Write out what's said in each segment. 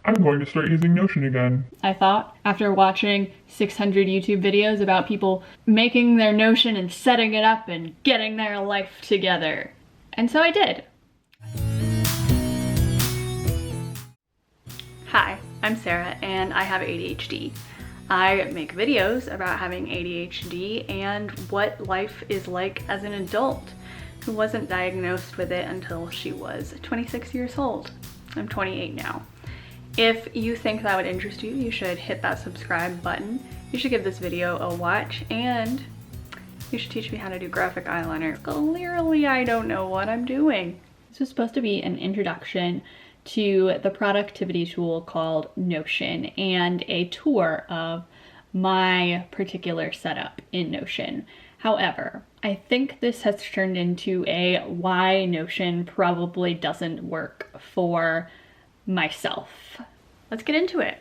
I'm going to start using Notion again. I thought, after watching 600 YouTube videos about people making their Notion and setting it up and getting their life together. And so I did. Hi, I'm Sarah and I have ADHD. I make videos about having ADHD and what life is like as an adult who wasn't diagnosed with it until she was 26 years old. I'm 28 now. If you think that would interest you, you should hit that subscribe button. You should give this video a watch, and you should teach me how to do graphic eyeliner. Clearly, I don't know what I'm doing. This was supposed to be an introduction to the productivity tool called Notion and a tour of my particular setup in Notion. However, I think this has turned into a why Notion probably doesn't work for myself. Let's get into it.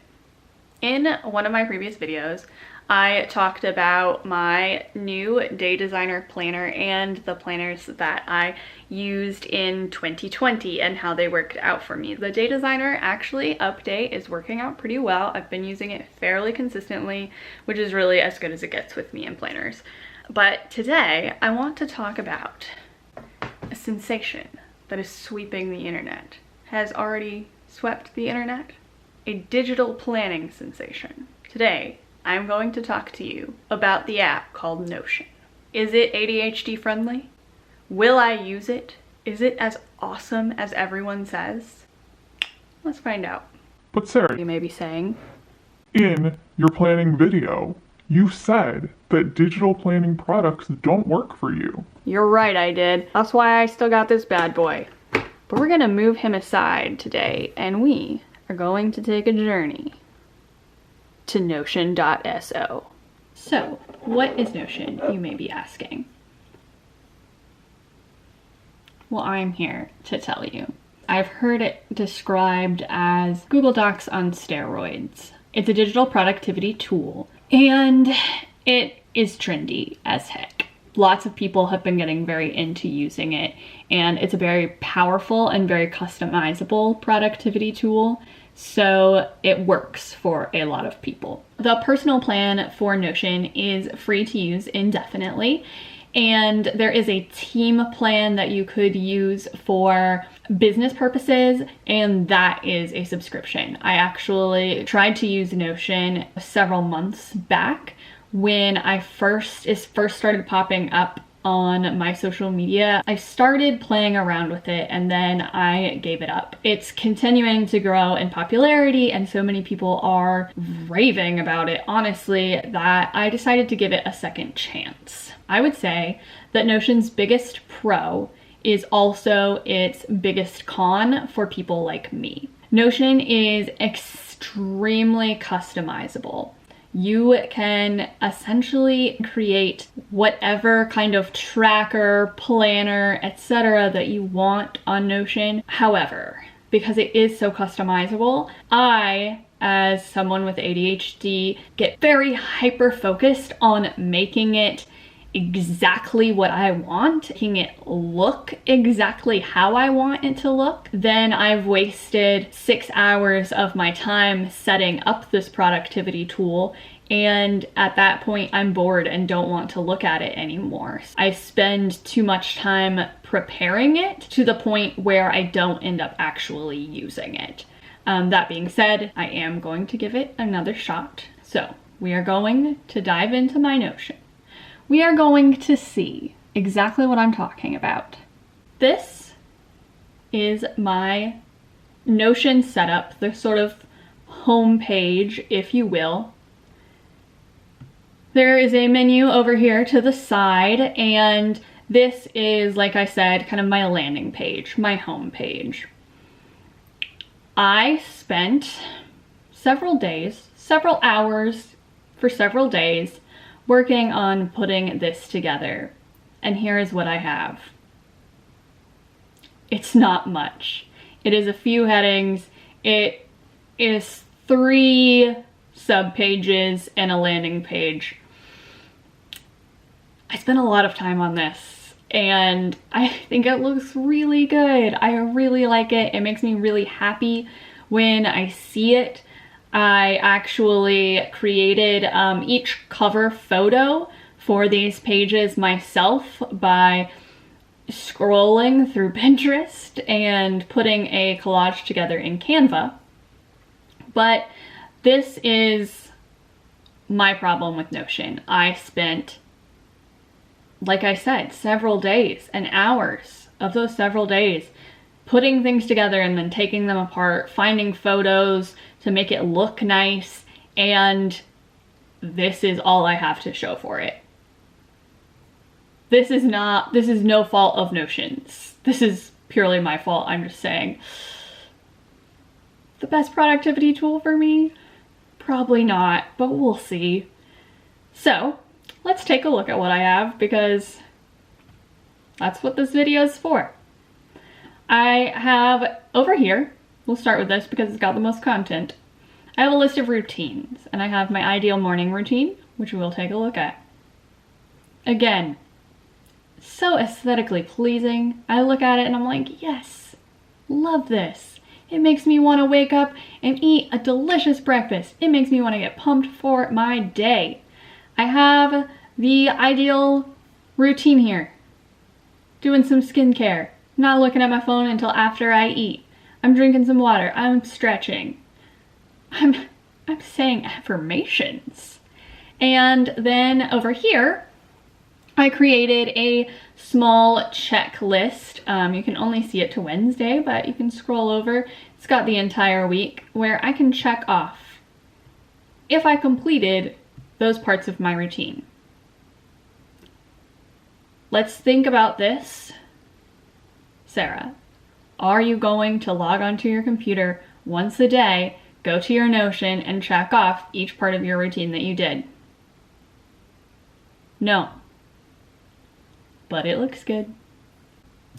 In one of my previous videos, I talked about my new Day Designer planner and the planners that I used in 2020 and how they worked out for me. The Day Designer actually update is working out pretty well. I've been using it fairly consistently, which is really as good as it gets with me in planners. But today I want to talk about a sensation that is sweeping the internet. Has already swept the internet? A digital planning sensation. Today, I'm going to talk to you about the app called Notion. Is it ADHD friendly? Will I use it? Is it as awesome as everyone says? Let's find out. But Sarah, You may be saying, in your planning video, you said that digital planning products don't work for you. you're right, I did. That's why I still got this bad boy. But we're gonna move him aside today, and we are going to take a journey to notion.so. So, what is Notion, you may be asking? Well, I'm here to tell you. I've heard it described as Google Docs on steroids. It's a digital productivity tool, and it is trendy as heck. Lots of people have been getting very into using it, and it's a very powerful and very customizable productivity tool. So it works for a lot of people. The personal plan for Notion is free to use indefinitely, and there is a team plan that you could use for business purposes, and that is a subscription. I actually tried to use Notion several months back when it first started popping up on my social media. I started playing around with it and then I gave it up. It's continuing to grow in popularity and so many people are raving about it, honestly, that I decided to give it a second chance. I would say that Notion's biggest pro is also its biggest con for people like me. Notion is extremely customizable. You can essentially create whatever kind of tracker, planner, etc. that you want on Notion. However, because it is so customizable, I, as someone with ADHD, get very hyper-focused on making it exactly what I want, making it look exactly how I want it to look. Then I've wasted 6 hours of my time setting up this productivity tool, and at that point I'm bored and don't want to look at it anymore. I spend too much time preparing it to the point where I don't end up actually using it. That being said, I am going to give it another shot. So we are going to dive into my Notion. We are going to see exactly what I'm talking about. This is my Notion setup, the sort of home page, if you will. There is a menu over here to the side, and this is, like I said, kind of my landing page, my home page. I spent several hours for several days working on putting this together, and here is what I have. It's not much. It is a few headings. It is 3 subpages and a landing page. I spent a lot of time on this and I think it looks really good. I really like it. It makes me really happy when I see it. I actually created each cover photo for these pages myself by scrolling through Pinterest and putting a collage together in Canva. But this is my problem with Notion. I spent, like I said, several days and hours of those several days putting things together and then taking them apart, finding photos to make it look nice, and this is all I have to show for it. This is no fault of Notion's. This is purely my fault. I'm just saying. The best productivity tool for me? Probably not, but we'll see. So, let's take a look at what I have, because that's what this video is for. I have over here, we'll start with this because it's got the most content. I have a list of routines, and I have my ideal morning routine, which we'll take a look at. Again, so aesthetically pleasing. I look at it and I'm like, yes, love this. It makes me want to wake up and eat a delicious breakfast. It makes me want to get pumped for my day. I have the ideal routine here. Doing some skincare. Not looking at my phone until after I eat. I'm drinking some water. I'm stretching. I'm saying affirmations. And then over here, I created a small checklist. You can only see it to Wednesday, but you can scroll over. It's got the entire week where I can check off if I completed those parts of my routine. Let's think about this. Sarah, are you going to log onto your computer once a day, go to your Notion, and check off each part of your routine that you did? No. But it looks good.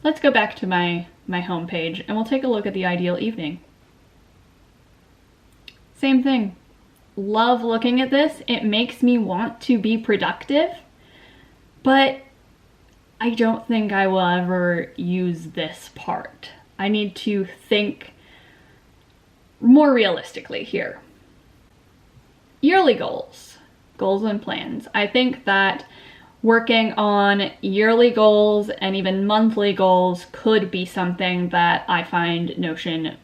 Let's go back to my home page and we'll take a look at the ideal evening. Same thing. Love looking at this. It makes me want to be productive, but I don't think I will ever use this part. I need to think more realistically here. Yearly goals and plans. I think that working on yearly goals and even monthly goals could be something that I find Notion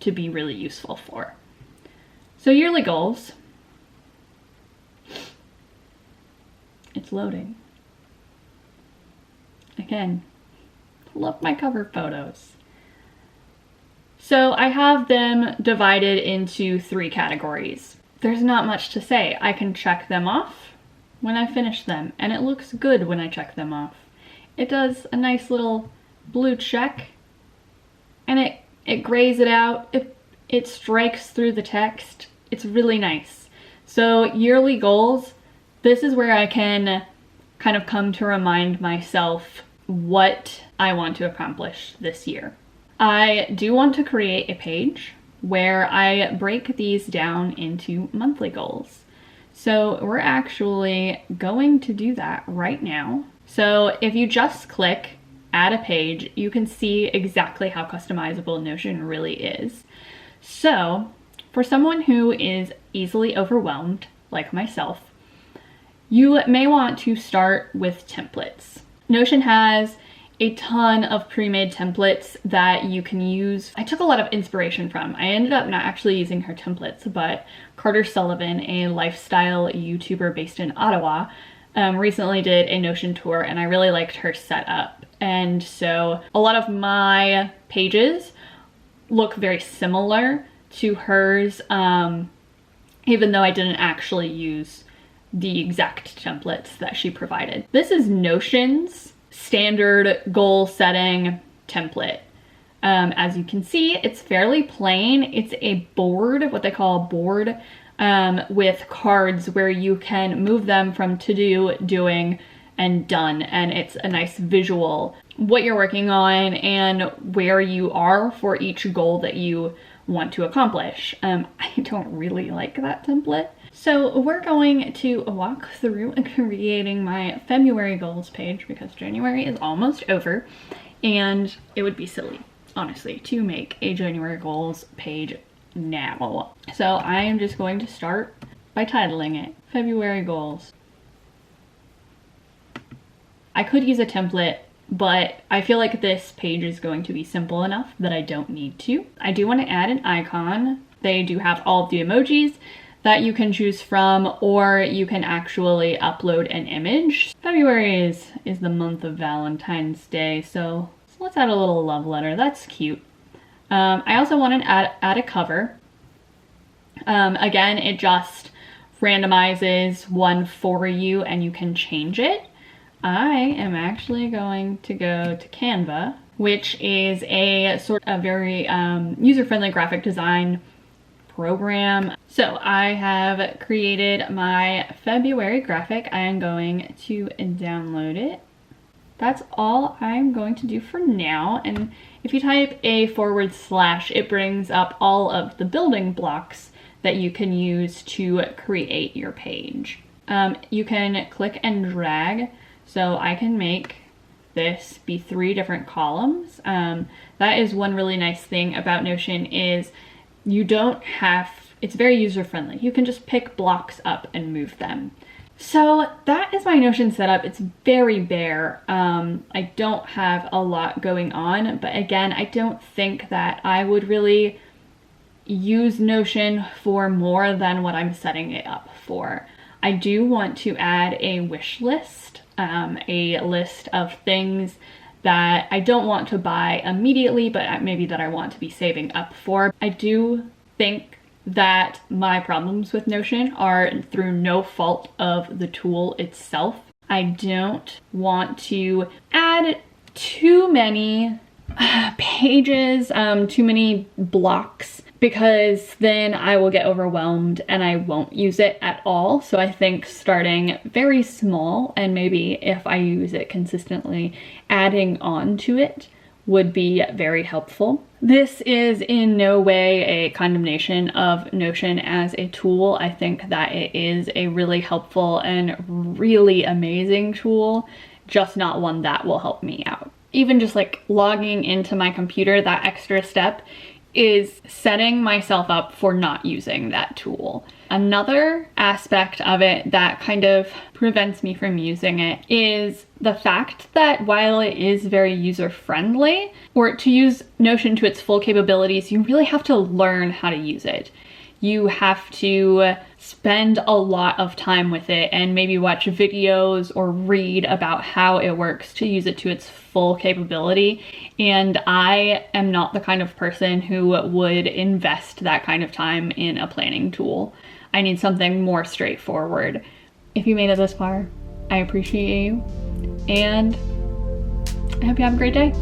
to be really useful for. So yearly goals. It's loading. Again, love my cover photos. So I have them divided into 3 categories. There's not much to say. I can check them off when I finish them, and it looks good when I check them off. It does a nice little blue check, and it grays it out. It strikes through the text. It's really nice. So yearly goals, this is where I can kind of come to remind myself what I want to accomplish this year. I do want to create a page where I break these down into monthly goals. So we're actually going to do that right now. So if you just click add a page, you can see exactly how customizable Notion really is. So for someone who is easily overwhelmed, like myself, you may want to start with templates. Notion has a ton of pre-made templates that you can use. I took a lot of inspiration from. I ended up not actually using her templates, but Carter Sullivan, a lifestyle YouTuber based in Ottawa, recently did a Notion tour, and I really liked her setup. And so a lot of my pages look very similar to hers, even though I didn't actually use the exact templates that she provided. This is Notion's standard goal setting template. As you can see, it's fairly plain. It's a board, what they call a board, with cards where you can move them from to do, doing, and done. And it's a nice visual, what you're working on and where you are for each goal that you want to accomplish. I don't really like that template. So we're going to walk through creating my February goals page because January is almost over and it would be silly, honestly, to make a January goals page now. So I am just going to start by titling it February Goals. I could use a template, but I feel like this page is going to be simple enough that I don't need to. I do want to add an icon. They do have all of the emojis that you can choose from, or you can actually upload an image. February is the month of Valentine's Day, so let's add a little love letter. That's cute. I also want to add a cover. Again, it just randomizes one for you and you can change it. I am actually going to go to Canva, which is a sort of very user-friendly graphic design program. So I have created my February graphic. I am going to download it. That's all I'm going to do for now. And if you type a /, it brings up all of the building blocks that you can use to create your page. You can click and drag. So I can make this be 3 different columns. That is one really nice thing about Notion is you don't have, it's very user-friendly. You can just pick blocks up and move them. So that is my Notion setup. It's very bare. I don't have a lot going on, but again, I don't think that I would really use Notion for more than what I'm setting it up for. I do want to add a wish list, a list of things that I don't want to buy immediately, but maybe that I want to be saving up for. I do think that my problems with Notion are through no fault of the tool itself. I don't want to add too many pages, too many blocks, because then I will get overwhelmed and I won't use it at all. So I think starting very small, and maybe if I use it consistently, adding on to it would be very helpful. This is in no way a condemnation of Notion as a tool. I think that it is a really helpful and really amazing tool, just not one that will help me out. Even just like logging into my computer, that extra step is setting myself up for not using that tool. Another aspect of it that kind of prevents me from using it is the fact that while it is very user-friendly, or to use Notion to its full capabilities, you really have to learn how to use it. You have to spend a lot of time with it and maybe watch videos or read about how it works to use it to its full capability. And I am not the kind of person who would invest that kind of time in a planning tool. I need something more straightforward. If you made it this far, I appreciate you, and I hope you have a great day.